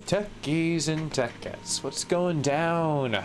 Techies and tech cats, what's going down?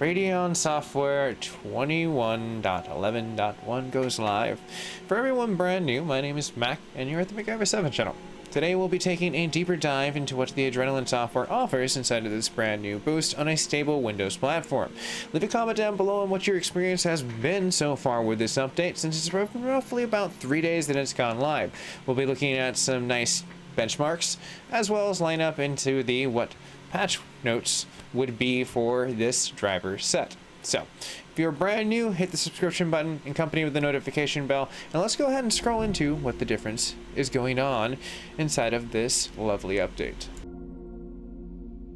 Radeon software 21.11.1 goes live. For everyone brand new, my name is Mac, and you're at the MacGyver7 channel. Today we'll be taking a deeper dive into what the Adrenalin software offers inside of this brand new boost on a stable Windows platform. Leave a comment down below on what your experience has been so far with this update, since it's roughly about 3 days that it's gone live. We'll be looking at some nice benchmarks, as well as line up into the what patch notes would be for this driver set. So if you're brand new, hit the subscription button and accompany with the notification bell, and let's go ahead and scroll into what the difference is going on inside of this lovely update.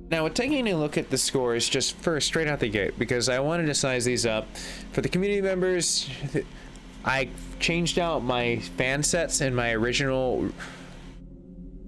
Now, with taking a look at the scores just first straight out the gate, because I wanted to size these up for the community members, I changed out my fan sets in my original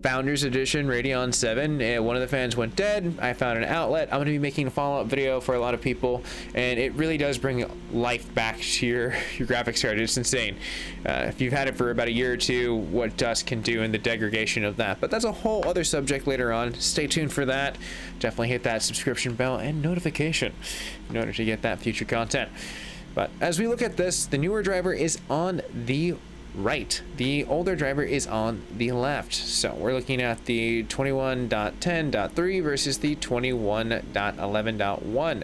Founders Edition Radeon 7. One of the fans went dead. I found an outlet. I'm going to be making a follow-up video for a lot of people, and it really does bring life back to your graphics card. It's insane. If you've had it for about a year or two, what dust can do and the degradation of that. But that's a whole other subject later on. Stay tuned for that. Definitely hit that subscription bell and notification in order to get that future content. But as we look at this, the newer driver is on the right. The older driver is on the left. So we're looking at the 21.10.3 versus the 21.11.1.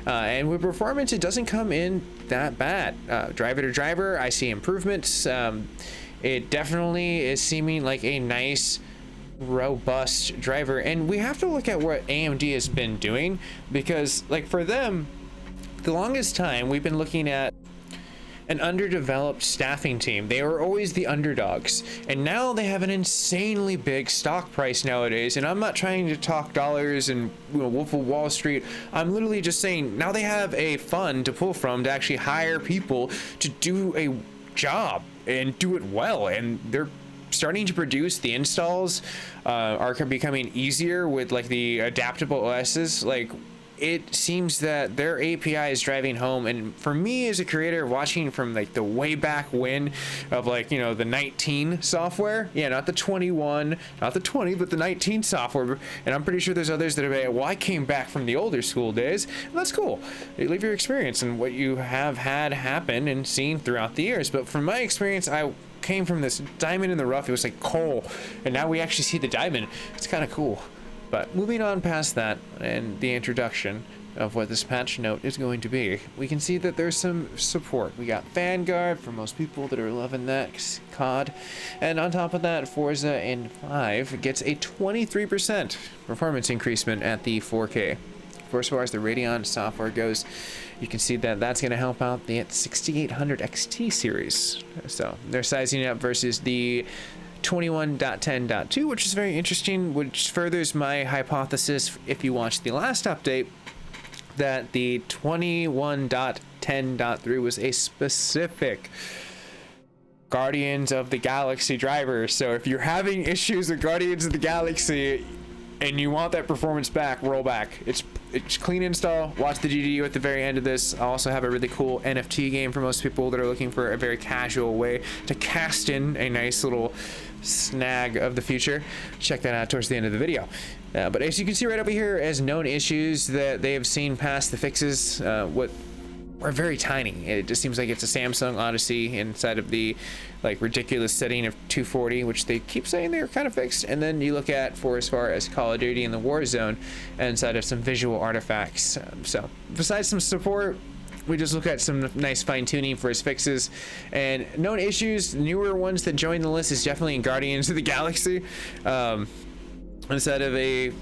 And with performance, it doesn't come in that bad. Driver to driver, I see improvements. It definitely is seeming like a nice, robust driver. And we have to look at what AMD has been doing, because like for them, the longest time we've been looking at an underdeveloped staffing team. They were always the underdogs, and now they have an insanely big stock price nowadays. And I'm not trying to talk dollars and Wolf of Wall Street. I'm literally just saying now they have a fund to pull from to actually hire people to do a job and do it well, and they're starting to produce. The installs are becoming easier with like the adaptable OSs. Like, it seems that their API is driving home. And for me as a creator, watching from like the way back when of like, you know, the 19 software, yeah, not the 21, not the 20, but the 19 software. And I'm pretty sure there's others that are like, well, I came back from the older school days. And that's cool. You leave your experience and what you have had happen and seen throughout the years. But from my experience, I came from this diamond in the rough. It was like coal, and now we actually see the diamond. It's kind of cool. But moving on past that and the introduction of what this patch note is going to be, we can see that there's some support. We got Vanguard for most people that are loving that COD, and on top of that, Forza in 5 gets a 23% performance increasement at the 4K. As far as the Radeon software goes, you can see that that's going to help out the 6800 XT series. So they're sizing it up versus the 21.10.2, which is very interesting, which furthers my hypothesis, if you watch the last update, that the 21.10.3 was a specific Guardians of the Galaxy driver. So if you're having issues with Guardians of the Galaxy and you want that performance back, roll back. It's clean install. Watch the GDU at the very end of this. I also have a really cool NFT game for most people that are looking for a very casual way to cast in a nice little snag of the future. Check that out towards the end of the video. But as you can see right over here, as known issues that they have seen past the fixes, what are very tiny. It just seems like it's a Samsung Odyssey inside of the like ridiculous setting of 240, which they keep saying they're kind of fixed. And then you look at for as far as Call of Duty in the Warzone inside of some visual artifacts. So besides some support, we just look at some nice fine-tuning for his fixes and known issues. Newer ones that join the list is definitely in Guardians of the Galaxy. Instead of a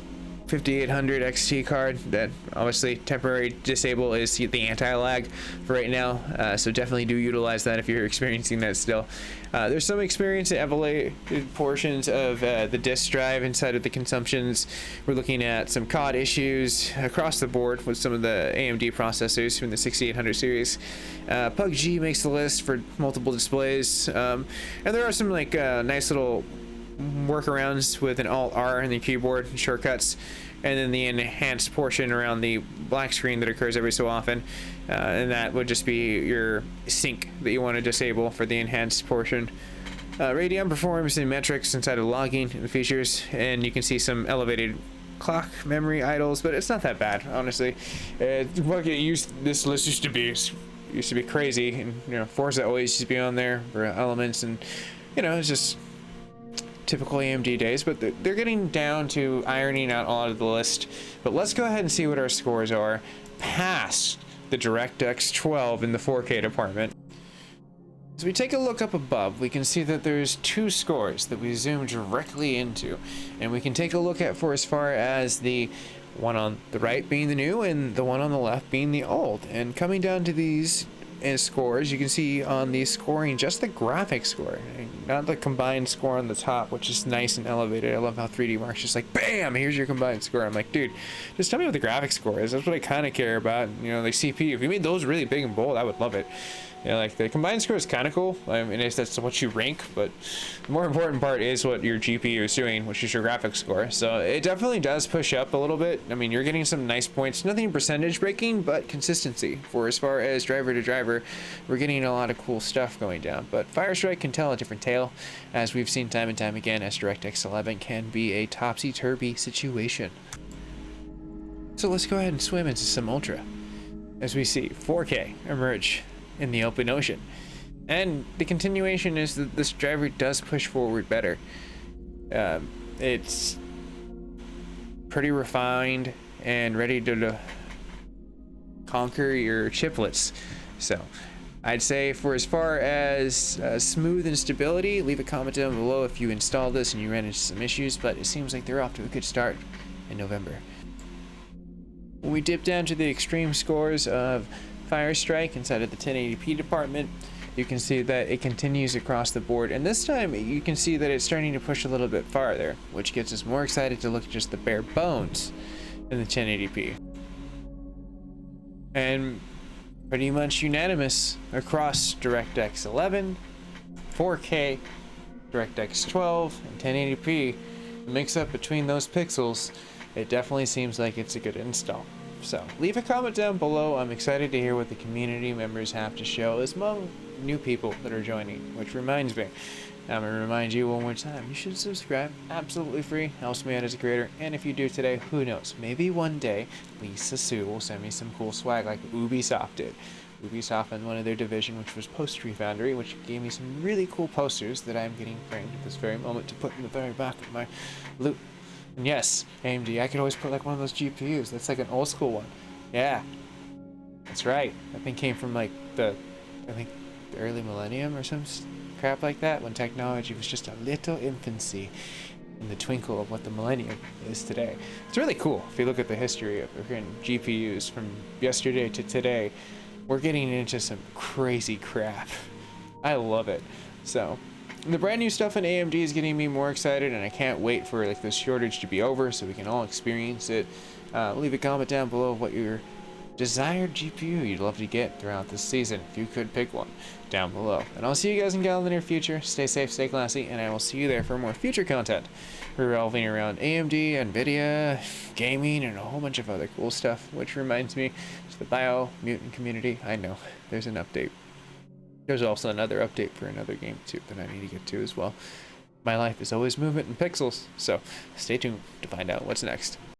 5800 XT card, that obviously temporary disable is the anti-lag for right now, so definitely do utilize that if you're experiencing that still. There's some experience at elevated portions of the disk drive inside of the consumptions. We're looking at some COD issues across the board with some of the AMD processors from the 6800 series. PUBG makes the list for multiple displays, and there are some like nice little workarounds with an Alt-R in the keyboard and shortcuts, and then the enhanced portion around the black screen that occurs every so often, and that would just be your sync that you want to disable for the enhanced portion. Radeon performs in metrics inside of logging and features, and you can see some elevated clock memory idles, but it's not that bad, honestly. This list used to be crazy, and you know, Forza always used to be on there for elements, and you know, it's just typical AMD days. But they're getting down to ironing out a lot of the list. But let's go ahead and see what our scores are past the DirectX 12 in the 4K department. As we take a look up above, we can see that there's two scores that we zoom directly into, and we can take a look at for as far as the one on the right being the new and the one on the left being the old. And coming down to these scores, you can see on the scoring just the graphics score, not the combined score on the top, which is nice and elevated. I love how 3D Mark's just like, bam, here's your combined score. I'm like, dude, just tell me what the graphics score is. That's what I kind of care about. You know, like CPU, if you made those really big and bold, I would love it. You know, like the combined score is kind of cool. I mean, that's what you rank, but the more important part is what your GPU is doing, which is your graphics score. So it definitely does push up a little bit. I mean, you're getting some nice points, nothing percentage breaking, but consistency. For as far as driver to driver, we're getting a lot of cool stuff going down. But Firestrike can tell a different tale, as we've seen time and time again, as DirectX 11 can be a topsy-turvy situation. So let's go ahead and swim into some Ultra, as we see 4K emerge in the open ocean. And the continuation is that this driver does push forward better. It's pretty refined and ready to conquer your chiplets. So I'd say for as far as smooth and stability, leave a comment down below if you install this and you ran into some issues, but it seems like they're off to a good start in November. When we dip down to the extreme scores of Firestrike inside of the 1080p department, you can see that it continues across the board, and this time you can see that it's starting to push a little bit farther, which gets us more excited to look at just the bare bones in the 1080p. And pretty much unanimous across DirectX 11, 4K, DirectX 12, and 1080p. The mix up between those pixels, it definitely seems like it's a good install. So leave a comment down below. I'm excited to hear what the community members have to show, as among new people that are joining, which reminds me, I'm going to remind you one more time, you should subscribe, absolutely free, helps me out as a creator, and if you do today, who knows, maybe one day Lisa Sue will send me some cool swag like Ubisoft did. Ubisoft and one of their division, which was Postery Foundry, which gave me some really cool posters that I'm getting framed at this very moment to put in the very back of my loot. And yes, AMD, I could always put like one of those GPUs. That's like an old school one. Yeah, that's right. That thing came from like I think the early millennium or some crap like that, when technology was just a little infancy in the twinkle of what the millennium is today. It's really cool if you look at the history of GPUs from yesterday to today. We're getting into some crazy crap. I love it. So the brand new stuff in AMD is getting me more excited, and I can't wait for like this shortage to be over so we can all experience it. Leave a comment down below what your desired GPU you'd love to get throughout this season, if you could pick one, down below. And I'll see you guys in the near future. Stay safe, stay classy, and I will see you there for more future content revolving around AMD, NVIDIA, gaming, and a whole bunch of other cool stuff. Which reminds me, it's the Bio-Mutant community. I know, there's an update. There's also another update for another game too that I need to get to as well. My life is always movement and pixels, so stay tuned to find out what's next.